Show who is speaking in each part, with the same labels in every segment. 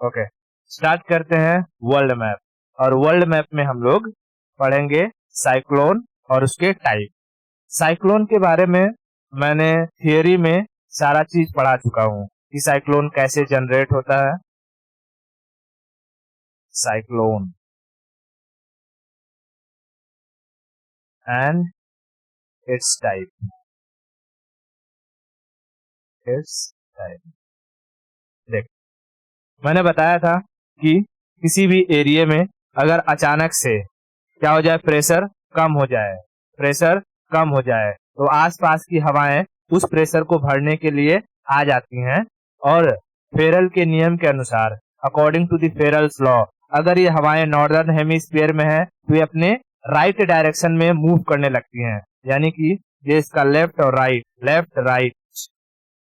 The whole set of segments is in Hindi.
Speaker 1: ओके, स्टार्ट करते हैं वर्ल्ड मैप। और वर्ल्ड मैप में हम लोग पढ़ेंगे साइक्लोन और उसके टाइप। साइक्लोन के बारे में मैंने थियरी में सारा चीज पढ़ा चुका हूँ कि साइक्लोन कैसे जनरेट होता है। Cyclone and it's type. देख, मैंने बताया था कि किसी भी एरिया में अगर अचानक से क्या हो जाए, प्रेशर कम हो जाए तो आसपास की हवाएं उस प्रेशर को भरने के लिए आ जाती हैं। और फेरल के नियम के अनुसार, अकॉर्डिंग टू द फेरल्स लॉ, अगर ये हवाएं नॉर्दर्न हेमिस्फीयर में है तो ये अपने राइट डायरेक्शन में मूव करने लगती हैं। यानी कि ये इसका लेफ्ट और right, left right,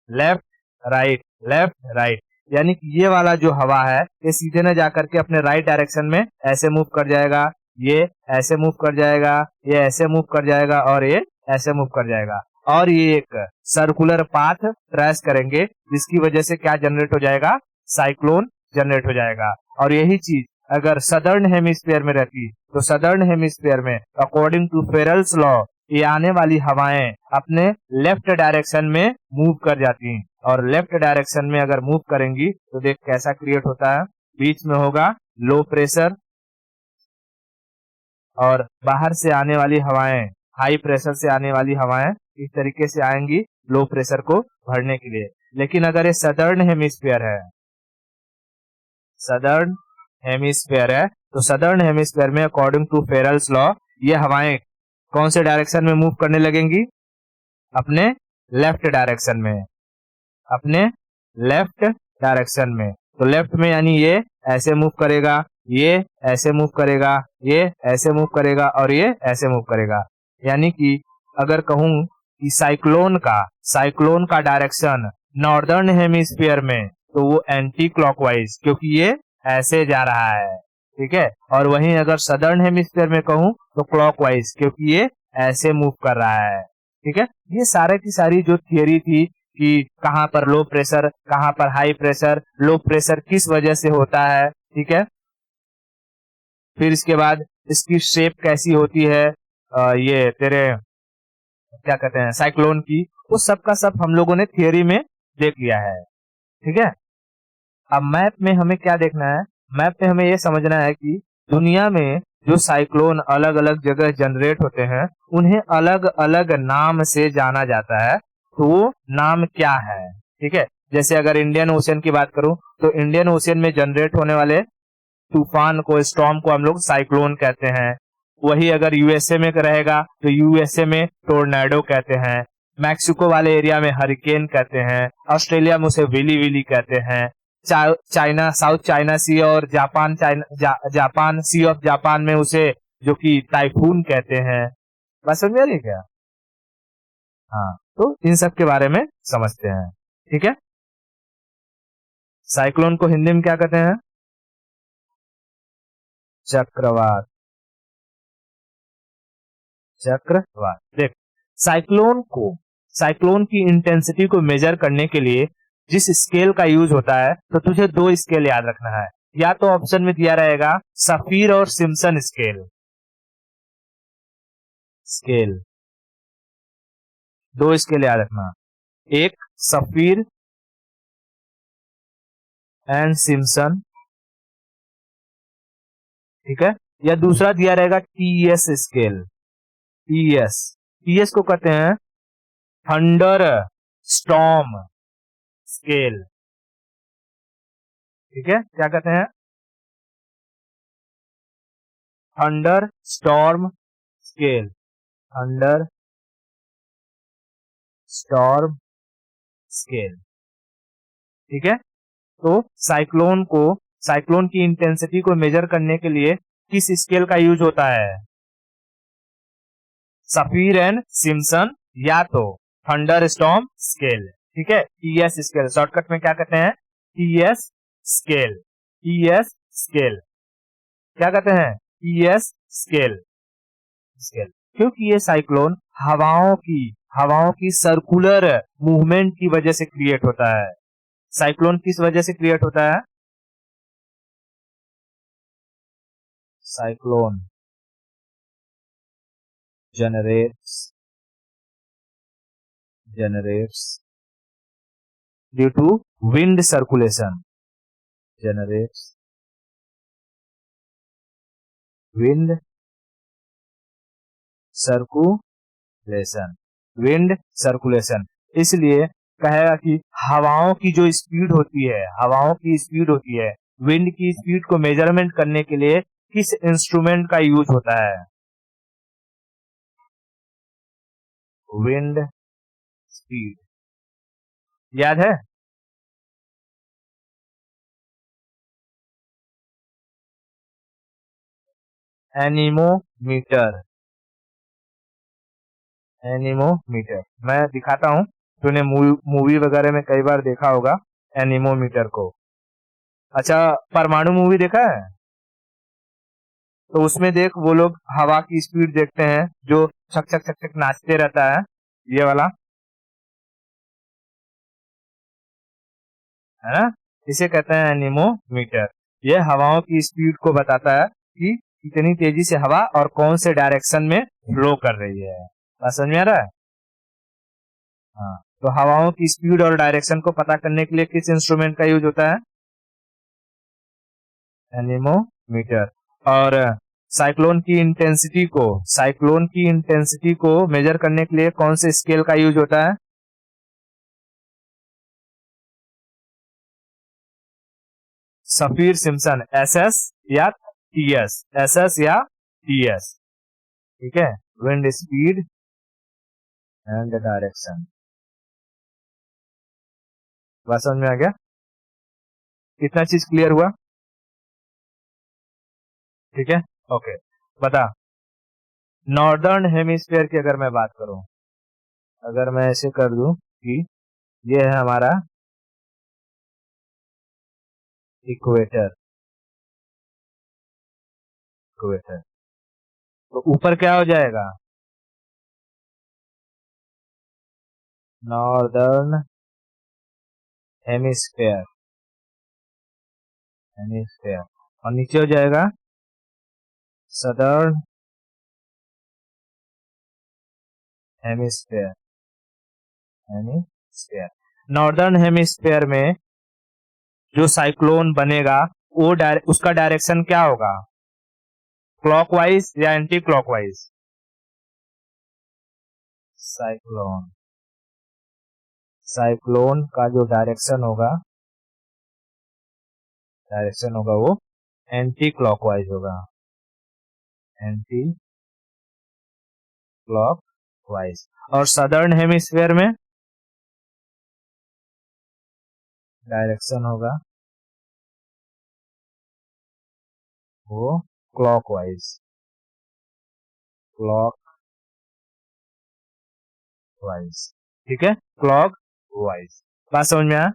Speaker 1: left right, left right, यानी कि ये वाला जो हवा है ये सीधे न जाकर के अपने राइट डायरेक्शन में ऐसे मूव कर जाएगा, ये ऐसे मूव कर जाएगा, ये ऐसे मूव कर जाएगा और ये ऐसे मूव कर जाएगा। और ये एक सर्कुलर पाथ ट्रेस करेंगे जिसकी वजह से क्या जनरेट हो जाएगा, साइक्लोन जनरेट हो जाएगा। और यही चीज अगर सदर्न हेमिस्फीयर में रहती तो सदर्न हेमिस्फीयर में अकॉर्डिंग टू फेरल्स लॉ ये आने वाली हवाएं अपने लेफ्ट डायरेक्शन में मूव कर जाती हैं। और लेफ्ट डायरेक्शन में अगर मूव करेंगी तो देख कैसा क्रिएट होता है, बीच में होगा लो प्रेशर और बाहर से आने वाली हवाएं, हाई प्रेशर से आने वाली हवाएं इस तरीके से आएंगी लो प्रेशर को भरने के लिए। लेकिन अगर ये सदर्न हेमिस्फीयर है तो सदर्न हेमिस्फीयर में अकॉर्डिंग टू फेरल्स लॉ ये हवाएं कौन से डायरेक्शन में मूव करने लगेंगी, अपने लेफ्ट डायरेक्शन में, अपने लेफ्ट डायरेक्शन में। तो लेफ्ट में यानी ये ऐसे मूव करेगा, ये ऐसे मूव करेगा, ये ऐसे मूव करेगा और ये ऐसे मूव करेगा। यानी कि अगर कहूं कि साइक्लोन का डायरेक्शन नॉर्दर्न हेमिस्फीयर में तो वो एंटी क्लॉकवाइज, क्योंकि ये ऐसे जा रहा है, ठीक है। और वहीं अगर सदर्न हेमिस्फीयर में कहूं तो क्लॉकवाइज, क्योंकि ये ऐसे मूव कर रहा है, ठीक है। ये सारे की सारी जो थियरी थी कि कहां पर लो प्रेशर, कहां पर हाई प्रेशर, लो प्रेशर किस वजह से होता है, ठीक है। फिर इसके बाद इसकी शेप कैसी होती है, ये तेरे क्या कहते हैं साइक्लोन की, वो सब का सब हम लोगों ने थियरी में देख लिया है, ठीक है। अब मैप में हमें क्या देखना है, मैप में हमें ये समझना है कि दुनिया में जो साइक्लोन अलग अलग जगह जनरेट होते हैं उन्हें अलग अलग नाम से जाना जाता है। तो वो नाम क्या है, ठीक है। जैसे अगर इंडियन ओशियन की बात करूं तो इंडियन ओशियन में जनरेट होने वाले तूफान को, स्टॉर्म को हम लोग साइक्लोन कहते हैं। वही अगर यूएसए में रहेगा तो यूएसए में टोर्नेडो कहते हैं। मैक्सिको वाले एरिया में हरिकेन कहते हैं। ऑस्ट्रेलिया में उसे विली विली कहते हैं। चाइना, साउथ चाइना सी और जापान सी ऑफ जापान में उसे जो कि टाइफून कहते हैं। बस समझ रही क्या? हाँ, तो इन सब के बारे में समझते हैं, ठीक है। साइक्लोन को हिंदी में क्या कहते हैं, चक्रवात। चक्रवात। देख, साइक्लोन की इंटेंसिटी को मेजर करने के लिए जिस स्केल का यूज होता है तो तुझे दो स्केल याद रखना है। या तो ऑप्शन में दिया रहेगा सफीर और सिम्पसन स्केल, दो स्केल याद रखना, एक सफीर एंड सिम्पसन, ठीक है। या दूसरा दिया रहेगा टीएस स्केल। टीएस को कहते हैं थंडर स्टॉर्म स्केल, ठीक है। क्या कहते हैं, thunder storm scale, thunder storm scale, ठीक है। तो साइक्लोन की इंटेंसिटी को मेजर करने के लिए किस स्केल का यूज होता है, सफीर एंड सिम्पसन या तो थंडर स्टॉर्म स्केल, ठीक है। टीएस स्केल शॉर्टकट में क्या कहते हैं, टीएस स्केल, टीएस स्केल, क्या कहते हैं, टीएस स्केल, क्योंकि ये साइक्लोन हवाओं की सर्कुलर मूवमेंट की वजह से क्रिएट होता है। साइक्लोन किस वजह से क्रिएट होता है, cyclone generates due to wind circulation, generates wind circulation, इसलिए कहेगा कि हवाओं की जो स्पीड होती है, विंड की स्पीड को मेजरमेंट करने के लिए किस इंस्ट्रूमेंट का यूज होता है? विंड स्पीड, याद है? एनीमोमीटर, मैं दिखाता हूं, तूने मूवी वगैरह में कई बार देखा होगा एनीमोमीटर को। अच्छा, परमाणु मूवी देखा है? तो उसमें देख, वो लोग हवा की स्पीड देखते हैं जो छक छक छक छक नाचते रहता है, ये वाला है ना, इसे कहते हैं एनीमोमीटर। ये हवाओं की स्पीड को बताता है कि कितनी तेजी से हवा और कौन से डायरेक्शन में फ्लो कर रही है। बात समझ में आ रहा है? हाँ, तो हवाओं की स्पीड और डायरेक्शन को पता करने के लिए किस इंस्ट्रूमेंट का यूज होता है? एनीमोमीटर। और साइक्लोन की इंटेंसिटी को मेजर करने के लिए कौन से स्केल का यूज होता है? सफीर सिम्पसन, SS या TS, SS या TS, ठीक है। विंड स्पीड एंड डायरेक्शन, बात समझ में आ गया? कितना चीज क्लियर हुआ? ठीक है, ओके। बता, नॉर्दर्न हेमिस्फीयर की अगर मैं बात करूं, अगर मैं ऐसे कर दूं कि ये है हमारा इक्वेटर, तो ऊपर क्या हो जाएगा? नॉर्दर्न हेमिस्फीयर, और नीचे हो जाएगा सदर्न हेमिस्फीयर। नॉर्दर्न हेमिस्फीयर में जो साइक्लोन बनेगा, वो उसका डायरेक्शन क्या होगा? क्लॉकवाइज या एंटी क्लॉकवाइज? साइक्लोन का जो डायरेक्शन होगा वो एंटी क्लॉकवाइज होगा, एंटी क्लॉकवाइज। और सदर्न हेमिस्फीयर में डायरेक्शन होगा वो क्लॉकवाइज, ठीक है, क्लॉकवाइज। बात समझ में आया?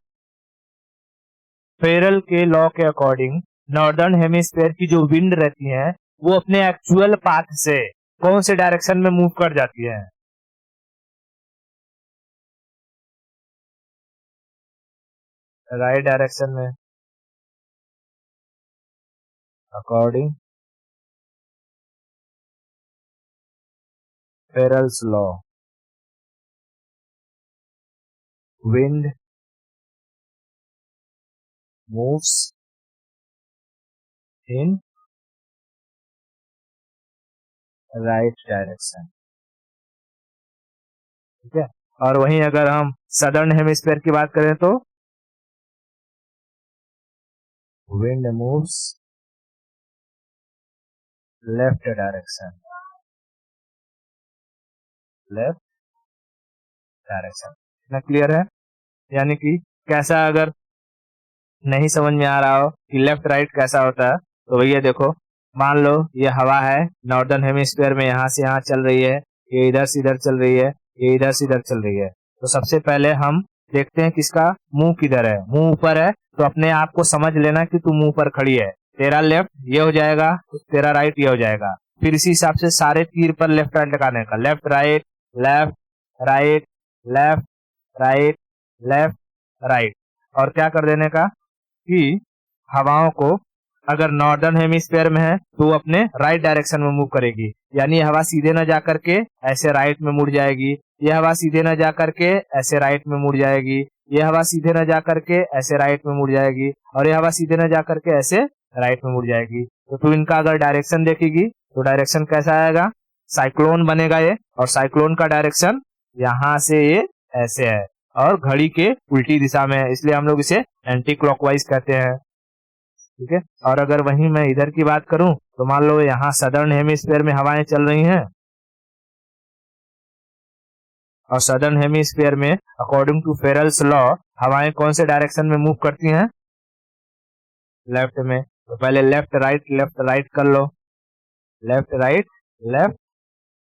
Speaker 1: फेरल के लॉ के अकॉर्डिंग नॉर्दर्न हेमिस्फीयर की जो विंड रहती है, वो अपने एक्चुअल पाथ से कौन से डायरेक्शन में मूव कर जाती है? राइट डायरेक्शन में, according Ferrel's law. Wind moves in right direction, ठीक है। और वहीं अगर हम सदर्न हेमिस्फीयर की बात करें तो विंड मूव्स लेफ्ट डायरेक्शन, इतना क्लियर है? यानी कि कैसा, अगर नहीं समझ में आ रहा हो कि लेफ्ट राइट कैसा होता है, तो भैया देखो, मान लो ये हवा है, नॉर्दर्न हेमिस्फीयर में यहाँ से यहाँ चल रही है, ये इधर से इधर चल रही है, ये इधर से इधर चल रही है। तो सबसे पहले हम देखते हैं किसका मुंह किधर है। मुंह ऊपर है, तो अपने आप को समझ लेना कि तू मुंह पर खड़ी है। तेरा लेफ्ट ये हो जाएगा, तेरा राइट ये हो जाएगा। फिर इसी हिसाब से सारे तीर पर लेफ्ट राइट लगाने का, left right, left right, left right, left right. और क्या कर देने का कि हवाओं को अगर नॉर्दर्न हेमिस्फीयर में है तो वो अपने राइट डायरेक्शन में मूव करेगी, यानी ये हवा सीधे न जा करके ऐसे राइट में मुड़ जाएगी, ये हवा सीधे न जा करके ऐसे राइट में मुड़ जाएगी, ये हवा सीधे न जा करके ऐसे राइट में मुड़ जाएगी, और ये हवा सीधे न जा करके ऐसे राइट में मुड़ जाएगी। तो तू इनका अगर डायरेक्शन देखेगी तो डायरेक्शन कैसा आएगा, साइक्लोन बनेगा ये, और साइक्लोन का डायरेक्शन यहाँ से ये ऐसे है और घड़ी के उल्टी दिशा में है, इसलिए हम लोग इसे एंटी क्लॉकवाइज कहते हैं। ठीक है, और अगर वहीं मैं इधर की बात करूं तो मान लो यहाँ सदर्न हेमिस्फीयर में हवाएं चल रही हैं, और सदर्न हेमिस्फीयर में अकॉर्डिंग टू फेरल्स लॉ हवाएं कौन से डायरेक्शन में मूव करती हैं, लेफ्ट में। तो पहले लेफ्ट राइट कर लो, लेफ्ट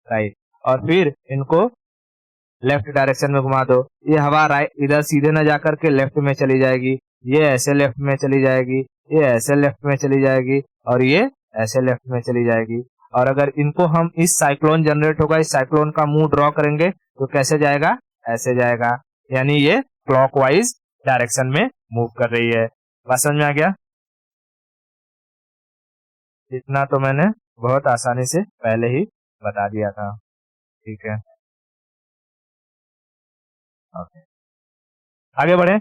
Speaker 1: राइट, और फिर इनको लेफ्ट डायरेक्शन में घुमा दो। ये हवा राइट इधर सीधे न जाकर के लेफ्ट में चली जाएगी, ये ऐसे लेफ्ट में चली जाएगी, ये ऐसे लेफ्ट में चली जाएगी, और ये ऐसे लेफ्ट में चली जाएगी। और अगर इनको हम इस साइक्लोन जनरेट होगा, इस साइक्लोन का मुंह ड्रॉ करेंगे तो कैसे जाएगा, ऐसे जाएगा, यानी ये क्लॉकवाइज डायरेक्शन में मूव कर रही है। बात समझ में आ गया? इतना तो मैंने बहुत आसानी से पहले ही बता दिया था। ठीक है, ओके, आगे बढ़े।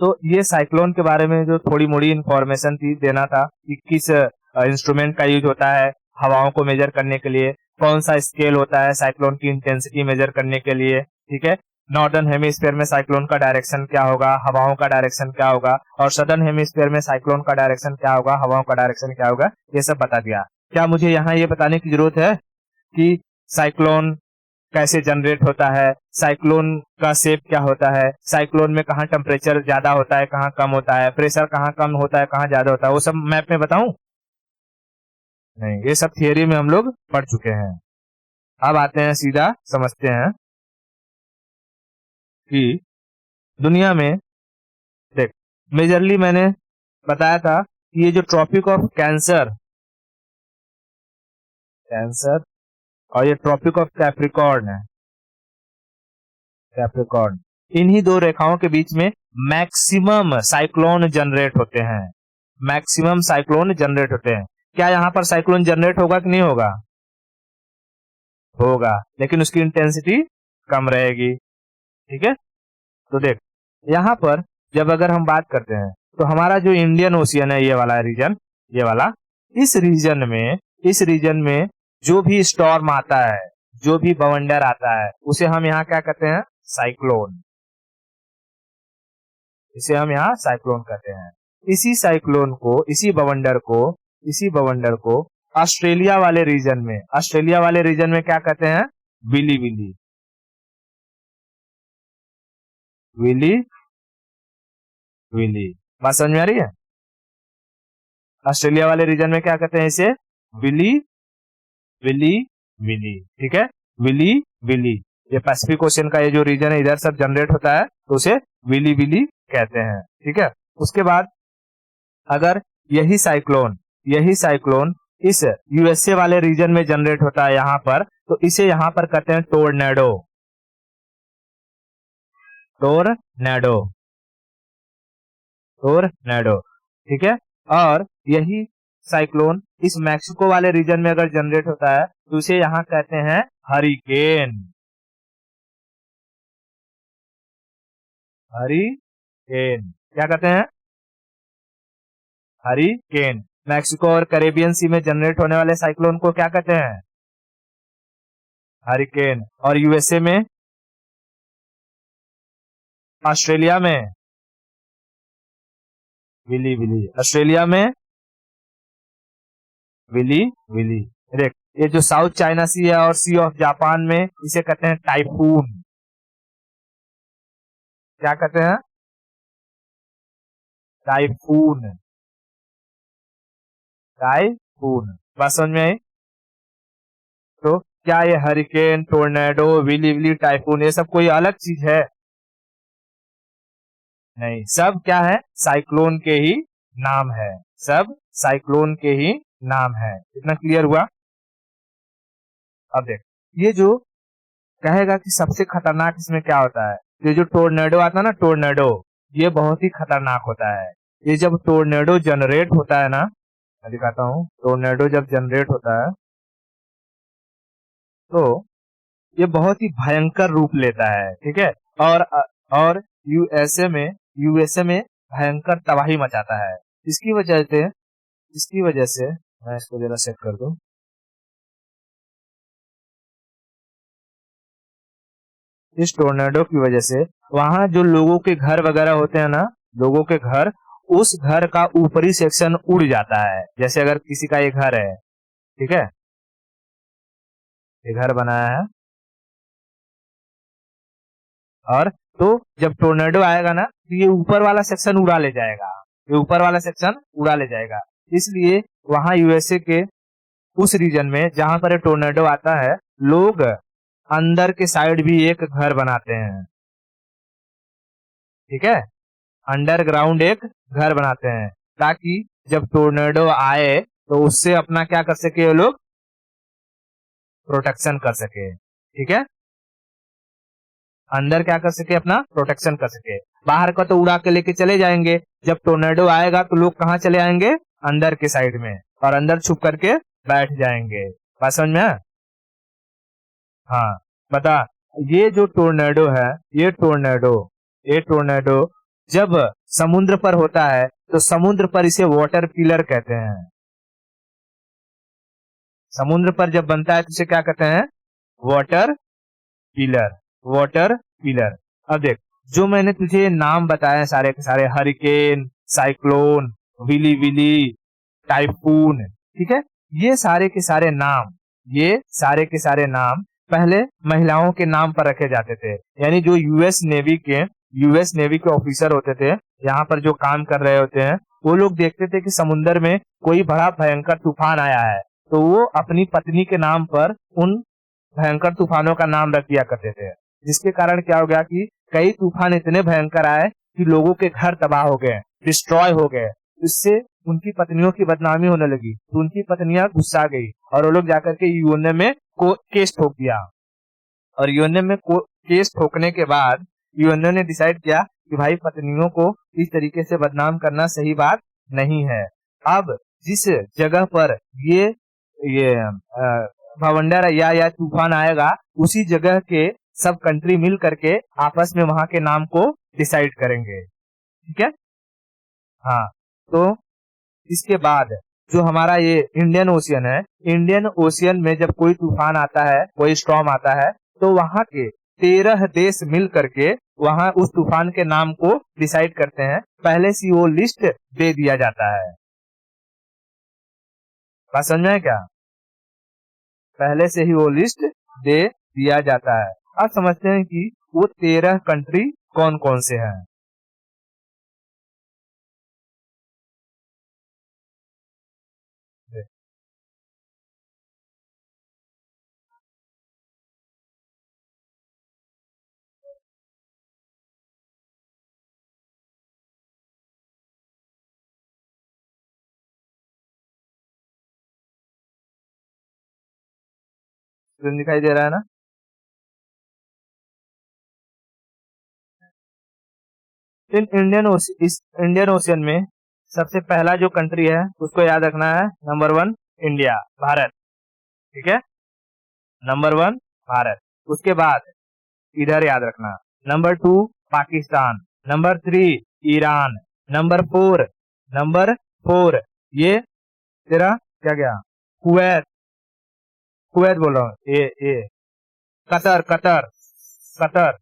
Speaker 1: तो ये साइक्लोन के बारे में जो थोड़ी मोड़ी इंफॉर्मेशन थी देना था कि किस इंस्ट्रूमेंट का यूज होता है हवाओं को मेजर करने के लिए, कौन सा स्केल होता है साइक्लोन की इंटेंसिटी मेजर करने के लिए। ठीक है, नॉर्दर्न हेमिस्फीयर में साइक्लोन का डायरेक्शन क्या होगा, हवाओं का डायरेक्शन क्या होगा, और सदर्न हेमिस्फीयर में साइक्लोन का डायरेक्शन क्या होगा, हवाओं का डायरेक्शन क्या होगा, ये सब बता दिया। क्या मुझे यहाँ ये बताने की जरूरत है कि साइक्लोन कैसे जनरेट होता है, साइक्लोन का शेप क्या होता है, साइक्लोन में कहाँ टेम्परेचर ज्यादा होता है, कहाँ कम होता है, प्रेशर कहाँ कम होता है, कहाँ ज्यादा होता है, वो सब मैप में बताऊं? नहीं, ये सब थियरी में हम लोग पढ़ चुके हैं। अब आते हैं सीधा समझते हैं कि दुनिया में देख, मेजरली मैंने बताया था कि ये जो ट्रॉपिक ऑफ कैंसर और ये ट्रॉपिक ऑफ कैप्रिकॉर्न है, कैप्रिकॉर्न, इन्हीं दो रेखाओं के बीच में मैक्सिमम साइक्लोन जनरेट होते हैं, मैक्सिमम साइक्लोन जनरेट होते हैं। क्या यहाँ पर साइक्लोन जनरेट होगा कि नहीं होगा? होगा, लेकिन उसकी इंटेंसिटी कम रहेगी। ठीक है, तो देख यहाँ पर जब अगर हम बात करते हैं तो हमारा जो इंडियन ओशियन है, ये वाला रीजन, ये वाला, इस रीजन में जो भी स्टॉर्म आता है, जो भी बवंडर आता है, उसे हम यहाँ क्या कहते हैं, साइक्लोन, इसे हम यहाँ साइक्लोन कहते हैं। इसी साइक्लोन को, इसी बवंडर को ऑस्ट्रेलिया वाले रीजन में क्या कहते हैं, विली विली। बात समझ में आ रही है? ऑस्ट्रेलिया वाले रीजन में क्या कहते हैं, इसे विली। ठीक है, विली, ये पैसिफिक ओशियन का ये जो रीजन है, इधर सब जनरेट होता है तो उसे विली कहते हैं। ठीक है, उसके बाद अगर यही साइक्लोन इस यूएसए वाले रीजन में जनरेट होता है यहाँ पर, तो इसे यहाँ पर कहते हैं टोरनेडो। ठीक है, और यही साइक्लोन इस मैक्सिको वाले रीजन में अगर जनरेट होता है तो इसे यहाँ कहते हैं हरिकेन। क्या कहते हैं, हरिकेन। मैक्सिको और कैरेबियन सी में जनरेट होने वाले साइक्लोन को क्या कहते हैं, हरिकेन। और यूएसए में, ऑस्ट्रेलिया में विली, ऑस्ट्रेलिया में विली। देख, ये जो साउथ चाइना सी है और सी ऑफ जापान में, इसे कहते हैं टाइफून। क्या कहते हैं, टाइफून। बात समझ में आई? तो क्या ये हरिकेन, टोर्नेडो, विली, टाइफून, ये सब कोई अलग चीज है? नहीं, सब क्या है, साइक्लोन के ही नाम है, सब साइक्लोन के ही नाम है। इतना क्लियर हुआ? अब देख, ये जो कहेगा कि सबसे खतरनाक इसमें क्या होता है, ये जो टोर्नेडो आता है ना, टोर्नेडो, ये बहुत ही खतरनाक होता है। ये जब टोर्नेडो जनरेट होता है ना, मैं दिखाता हूँ, टोर्नेडो जब जनरेट होता है तो ये बहुत ही भयंकर रूप लेता है, ठीक है। और यूएसए में भयंकर तबाही मचाता है। इसकी वजह से मैं इसको जरा सेट कर दूं। इस टोर्नेडो की वजह से वहां जो लोगों के घर वगैरह होते हैं ना, लोगों के घर, उस घर का ऊपरी सेक्शन उड़ जाता है। जैसे अगर किसी का ये घर है, ठीक है, ये घर बनाया है, और तो जब टोर्नेडो आएगा ना तो ये ऊपर वाला सेक्शन उड़ा ले जाएगा, ये ऊपर वाला सेक्शन उड़ा ले जाएगा। इसलिए वहां यूएसए के उस रीजन में जहां पर ये टोर्नेडो आता है, लोग अंदर के साइड भी एक घर बनाते हैं, ठीक है, अंडरग्राउंड एक घर बनाते हैं, ताकि जब टोर्नेडो आए तो उससे अपना क्या कर सके, वो लोग प्रोटेक्शन कर सके, ठीक है, अंदर क्या कर सके, अपना प्रोटेक्शन कर सके। बाहर का तो उड़ा के लेके चले जाएंगे, जब टोर्नेडो आएगा तो लोग कहाँ चले आएंगे, अंदर के साइड में, और अंदर छुप करके बैठ जाएंगे। बात समझ में? हाँ, बता, ये जो टोर्नेडो है, ये टोर्नेडो जब समुद्र पर होता है तो समुद्र पर इसे वाटर पिलर कहते हैं। समुद्र पर जब बनता है तो इसे क्या कहते हैं, वाटर पिलर, वाटर पिलर। अब देख, जो मैंने तुझे नाम बताए सारे के सारे, hurricane, cyclone, willy willy, typhoon, ठीक है, ये सारे के सारे नाम, ये सारे के सारे नाम पहले महिलाओं के नाम पर रखे जाते थे। यानी जो यूएस नेवी के ऑफिसर होते थे, यहाँ पर जो काम कर रहे होते हैं, वो लोग देखते थे कि समुद्र में कोई बड़ा भयंकर तूफान आया है, तो वो अपनी पत्नी के नाम पर उन भयंकर तूफानों का नाम रख दिया करते थे। जिसके कारण क्या हो गया कि कई तूफान इतने भयंकर आए कि लोगों के घर तबाह हो गए, डिस्ट्रॉय हो गए। इससे उनकी पत्नियों की बदनामी होने लगी, तो उनकी पत्नियां गुस्सा गई और वो लोग जाकर के यूएनए में केस ठोक दिया। और यूएनए में केस ठोकने के बाद यूएनए ने डिसाइड किया कि भाई, पत्नियों को इस तरीके से बदनाम करना सही बात नहीं है। अब जिस जगह पर ये भवंडर या तूफान आएगा, उसी जगह के सब कंट्री मिल करके आपस में वहां के नाम को डिसाइड करेंगे, ठीक है। हाँ, तो इसके बाद जो हमारा ये इंडियन ओशियन है, इंडियन ओशियन में जब कोई तूफान आता है, कोई स्टॉर्म आता है, तो वहां के 13 देश मिल करके वहां उस तूफान के नाम को डिसाइड करते हैं। पहले से वो लिस्ट दे दिया जाता है। बात समझ में है क्या? पहले से ही वो लिस्ट दे दिया जाता है। अब समझते हैं कि वो 13 कंट्री कौन कौन से हैं। दिखाई दे रहा है ना? इस इंडियन ओशियन में सबसे पहला जो कंट्री है उसको याद रखना है, नंबर 1 इंडिया, भारत, ठीक है, नंबर 1 भारत। उसके बाद इधर याद रखना, number 2 Pakistan, number 3 Iran, number 4 ये तेरा क्या गया, कुवैत, कुवैत बोल रहा हूँ, ये कतर, कतर, कतर,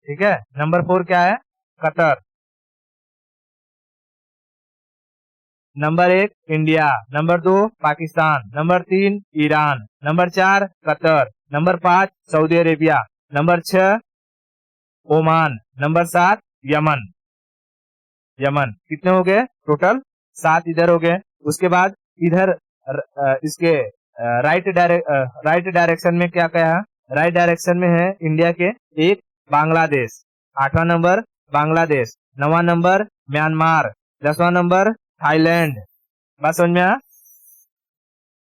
Speaker 1: ठीक है, नंबर 4 क्या है, Qatar. Number 1 India, number 2 Pakistan, number 3 Iran, number 4 Qatar, number 5 Saudi Arabia, number 6 Oman, number 7 Yemen. Yemen कितने हो गए टोटल, 7 इधर हो गए। उसके बाद इधर इसके राइट डायरेक्शन में क्या क्या है, राइट डायरेक्शन में है इंडिया के एक बांग्लादेश, 8वां नंबर बांग्लादेश, 9वां नंबर म्यांमार, 10वां नंबर थाईलैंड। बात समझ में आया?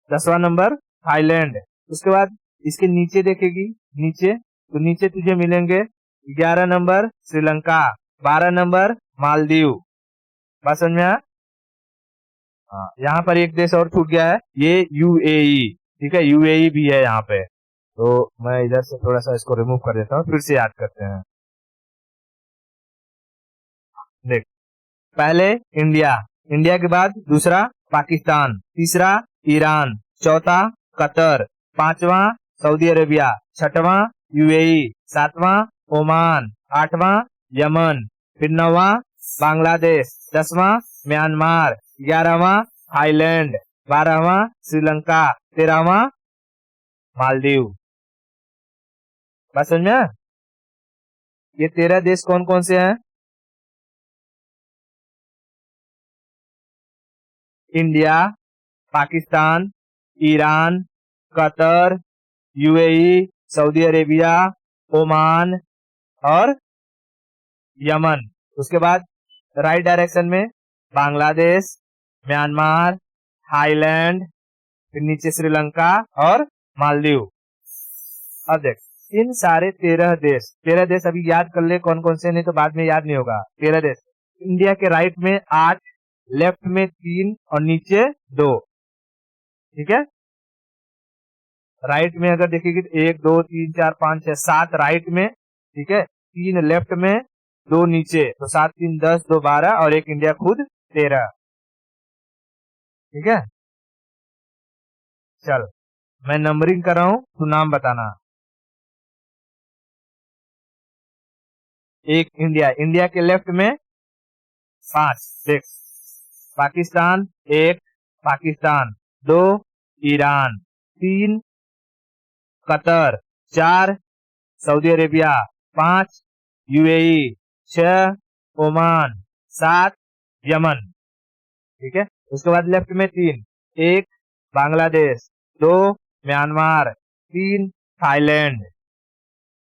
Speaker 1: 10वां नंबर थाईलैंड। उसके बाद इसके नीचे देखेगी, नीचे तो नीचे तुझे मिलेंगे 11 नंबर श्रीलंका, 12 नंबर मालदीव। बात समझ में आया? हाँ, यहाँ पर एक देश और छूट गया है, ये यूएई। ठीक है, यूएई भी है यहाँ पे, तो मैं इधर से थोड़ा सा इसको रिमूव कर देता हूँ, फिर से याद करते हैं। देख, पहले इंडिया, इंडिया के बाद दूसरा पाकिस्तान, तीसरा ईरान, चौथा कतर, पांचवा सऊदी अरेबिया, छठवां यूएई, सातवां ओमान, आठवां यमन, फिर नौवां बांग्लादेश, 10वां म्यांमार, 11वां थाईलैंड, 12वां श्रीलंका, 13वां मालदीव। बात समझ में आया? ये 13 देश कौन कौन से हैं? India, Pakistan, Iran, Qatar, UAE, Saudi Arabia, Oman और यमन। उसके बाद राइट डायरेक्शन में बांग्लादेश, म्यांमार, थाईलैंड, फिर नीचे श्रीलंका और मालदीव। अब देख, इन सारे 13 देश अभी याद कर ले कौन कौन से, नहीं तो बाद में याद नहीं होगा। 13 देश, इंडिया के राइट में 8, लेफ्ट में 3 और नीचे 2। ठीक है, राइट में अगर देखेगी तो 1 2 3 4 5 6 7 राइट में, ठीक है, 3 लेफ्ट में, 2 नीचे, तो 7 3 10, 2 12 और एक इंडिया खुद 13। ठीक है, चल मैं नंबरिंग कर रहा हूं, तू नाम बताना। एक इंडिया, इंडिया के लेफ्ट में 5, देख, Pakistan 1, Pakistan 2, Iran 3, Qatar 4, Saudi Arabia 5, UAE 6, Oman 7, Yemen. ठीक है, उसके बाद लेफ्ट में 3, 1 बांग्लादेश, 2 म्यांमार, 3 थाईलैंड।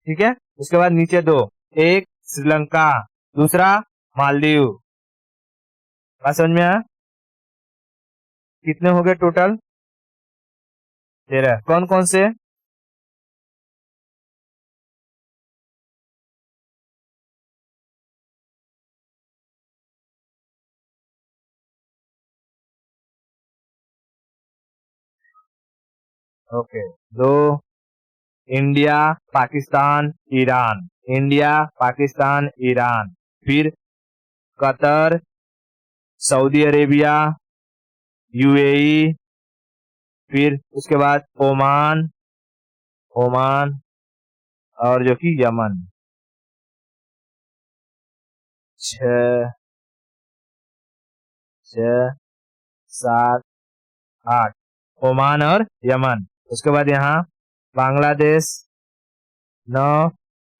Speaker 1: ठीक है, उसके बाद नीचे 2, 1 श्रीलंका, दूसरा मालदीव। बात समझ में आया? कितने हो गए टोटल? 13। कौन कौन से? Okay, 2 India, Pakistan, Iran, India, Pakistan, Iran, फिर कतर, सऊदी अरेबिया, यूएई, फिर उसके बाद ओमान, ओमान और जो कि यमन। 6 6 7 8 ओमान और यमन। उसके बाद यहाँ बांग्लादेश 9,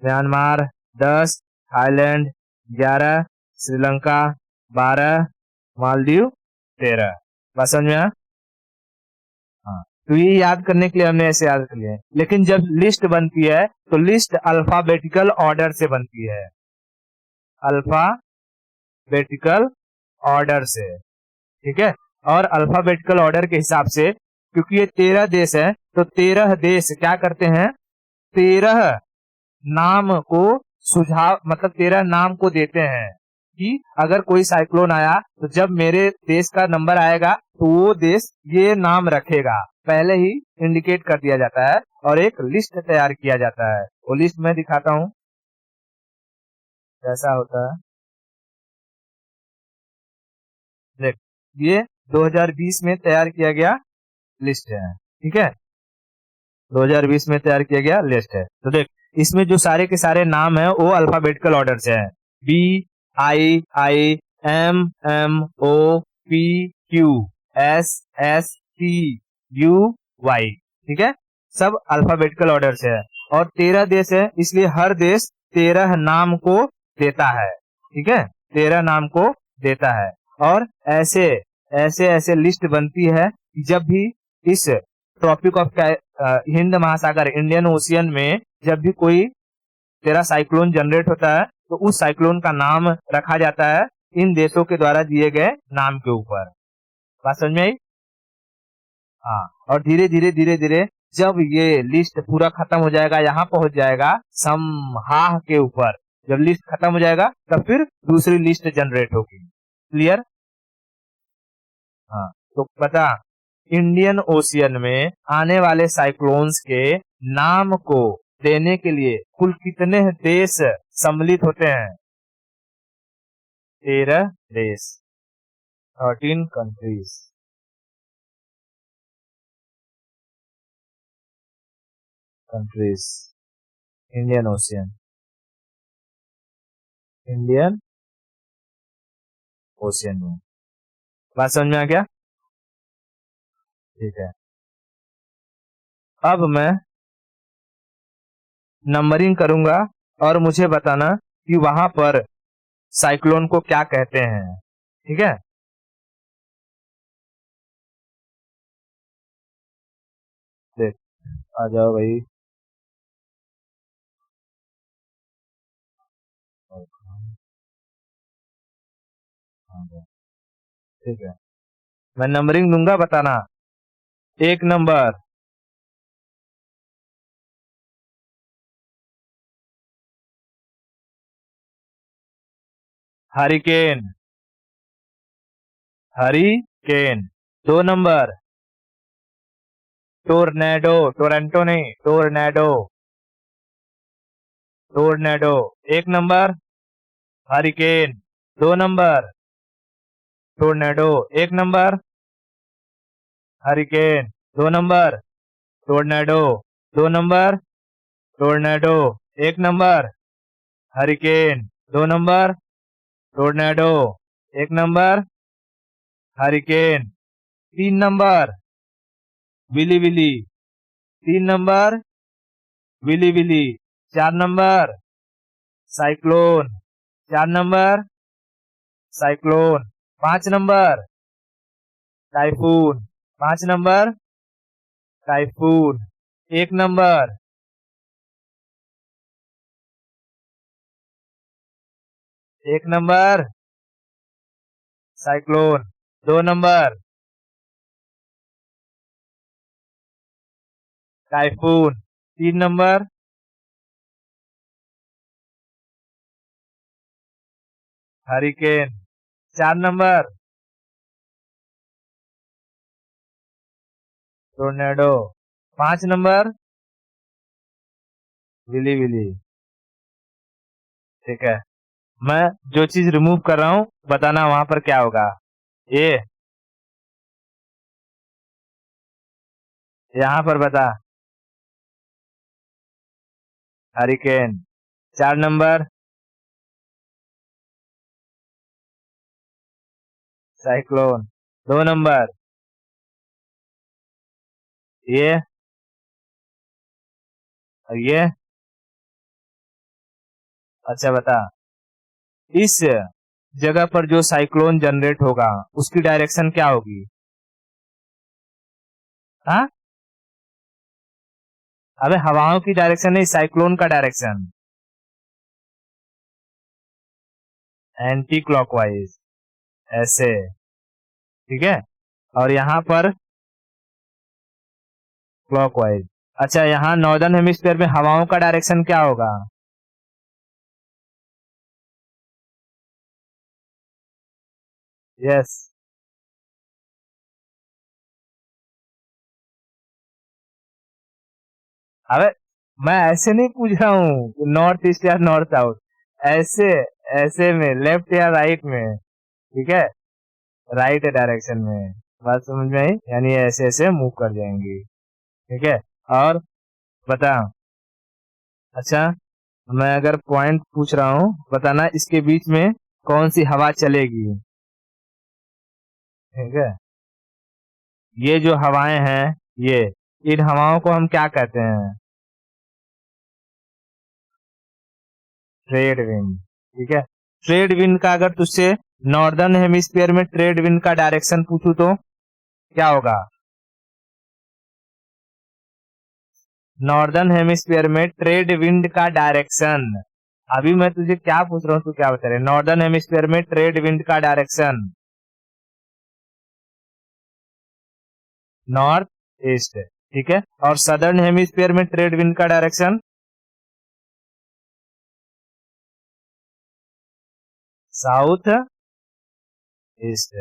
Speaker 1: म्यांमार 10, थाईलैंड 11, श्रीलंका 12, मालदीव 13। बात समझ में आया? हाँ, तो ये याद करने के लिए हमने ऐसे याद कर लिया है। लेकिन जब लिस्ट बनती है तो लिस्ट अल्फाबेटिकल ऑर्डर से बनती है, अल्फाबेटिकल ऑर्डर से। ठीक है, और अल्फाबेटिकल ऑर्डर के हिसाब से, क्योंकि ये 13 देश है, तो 13 देश क्या करते हैं, 13 नाम को सुझाव, मतलब 13 नाम को देते हैं कि अगर कोई साइक्लोन आया तो जब मेरे देश का नंबर आएगा तो वो देश ये नाम रखेगा, पहले ही इंडिकेट कर दिया जाता है और एक लिस्ट तैयार किया जाता है। वो लिस्ट मैं दिखाता हूँ कैसा होता है। देख, ये 2020 में तैयार किया गया लिस्ट है। ठीक है, 2020 में तैयार किया गया लिस्ट है। तो देख, इसमें जो सारे के सारे नाम है वो अल्फाबेटिकल ऑर्डर से है, BIIMMOPQSSTUY। ठीक है, सब अल्फाबेटिकल ऑर्डर से है और 13 देश है, इसलिए हर देश 13 नाम को देता है। ठीक है, 13 नाम को देता है और ऐसे ऐसे ऐसे लिस्ट बनती है कि जब भी इस ट्रॉपिक ऑफ हिंद महासागर, इंडियन ओशियन में जब भी कोई तेरा साइक्लोन जनरेट होता है तो उस साइक्लोन का नाम रखा जाता है इन देशों के द्वारा दिए गए नाम के ऊपर। बात समझ में आई? हाँ, और धीरे धीरे धीरे धीरे जब ये लिस्ट पूरा खत्म हो जाएगा, यहाँ पहुंच जाएगा समहाह के ऊपर, जब लिस्ट खत्म हो जाएगा तब फिर दूसरी लिस्ट जनरेट होगी। क्लियर? हाँ, तो पता, इंडियन ओशियन में आने वाले साइक्लोन्स के नाम को देने के लिए कुल कितने देश सम्मिलित होते हैं? 13 देश, 13 countries. Indian ocean, Indian ocean में। बात समझ में आ गया? ठीक है, अब मैं नंबरिंग करूंगा और मुझे बताना कि वहां पर साइक्लोन को क्या कहते हैं। ठीक है, देख, आ जाओ भाई। ठीक है, मैं नंबरिंग दूंगा, बताना। 1 number hurricane, hurricane. 2 number tornado, Toronto नहीं, tornado, tornado. 1 number hurricane, 2 number tornado. 1 number hurricane, 2 number tornado, 2 number tornado. 1 number hurricane, 2 number tornado. 1 number hurricane. 3 number willy willy, 3 number willy willy. 4 number cyclone, 4 number cyclone. 5 number typhoon, 5 number typhoon. 1 number, 1 number cyclone. 2 number typhoon. 3 number hurricane. 4 number tornado. 5 number willy willy. ठीक है, मैं जो चीज रिमूव कर रहा हूं बताना वहां पर क्या होगा। ये यहाँ पर बता, हरिकेन। 4 number cyclone. 2 नंबर ये, और ये। अच्छा बता, इस जगह पर जो साइक्लोन जनरेट होगा उसकी डायरेक्शन क्या होगी? हाँ, अबे हवाओं की डायरेक्शन नहीं, साइक्लोन का डायरेक्शन एंटी क्लॉकवाइज, ऐसे। ठीक है, और यहाँ पर क्लॉकवाइज। अच्छा, यहाँ नॉर्दर्न हेमिस्फीयर में हवाओं का डायरेक्शन क्या होगा? यस। अबे मैं ऐसे नहीं पूछ रहा हूँ नॉर्थ ईस्ट या नॉर्थ साउथ, ऐसे, ऐसे में लेफ्ट या राइट में। ठीक है, राइट डायरेक्शन में। बात समझ में आई? यानी ऐसे ऐसे मूव कर जाएंगी। ठीक है, और बता। अच्छा, मैं अगर पॉइंट पूछ रहा हूँ बताना इसके बीच में कौन सी हवा चलेगी। ठीक है, ये जो हवाएं हैं, ये, इन हवाओं को हम क्या कहते हैं? Trade wind. ठीक है, ट्रेड विंड का अगर तुझसे नॉर्दर्न हेमिस्फीयर में ट्रेड विंड का डायरेक्शन पूछूं तो क्या होगा? नॉर्दर्न हेमिस्फीयर में ट्रेड विंड का डायरेक्शन, अभी मैं तुझे क्या पूछ रहा हूँ, तू क्या बता रहे? नॉर्दर्न हेमिस्फीयर में ट्रेड विंड का डायरेक्शन नॉर्थ ईस्ट। ठीक है, और सदर्न हेमिस्फीयर में ट्रेड विंड का डायरेक्शन साउथ ईस्ट।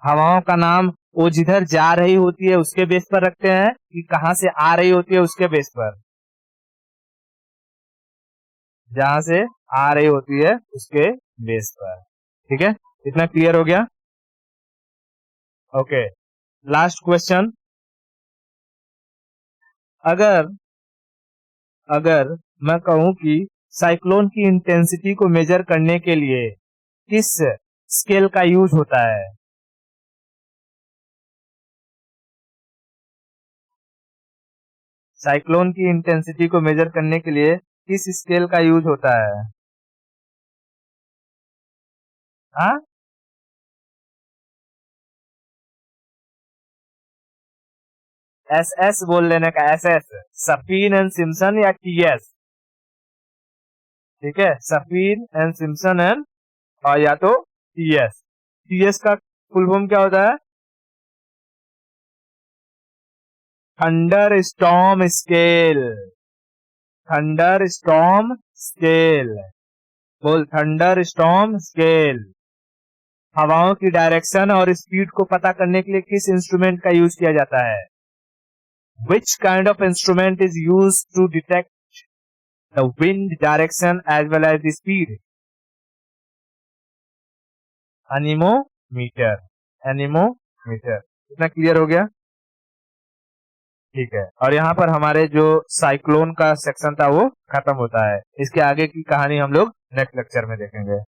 Speaker 1: हवाओं का नाम वो जिधर जा रही होती है उसके बेस पर रखते हैं कि कहां से आ रही होती है उसके बेस पर? जहां से आ रही होती है उसके बेस पर। ठीक है, इतना क्लियर हो गया? Okay, last question. अगर अगर मैं कहूं कि साइक्लोन की इंटेंसिटी को मेजर करने के लिए किस स्केल का यूज होता है? साइक्लोन की इंटेंसिटी को मेजर करने के लिए किस स्केल का यूज होता है? हाँ, एस एस बोल लेने का, S S, Safeen and Simpson या टीएस। ठीक है, सफीन एंड सिम्पसन एंड, और या तो टीएस। टीएस का फुल फॉर्म क्या होता है? Thunder storm scale. Thunder storm scale. बोल, थंडर स्टॉर्म स्केल। हवाओं की डायरेक्शन और स्पीड को पता करने के लिए किस इंस्ट्रूमेंट का यूज किया जाता है? Which kind of instrument is used to detect the wind direction as well as the speed? Anemometer. Anemometer. इतना क्लियर हो गया? ठीक है, और यहाँ पर हमारे जो साइक्लोन का सेक्शन था वो खत्म होता है। इसके आगे की कहानी हम लोग नेक्स्ट लेक्चर में देखेंगे।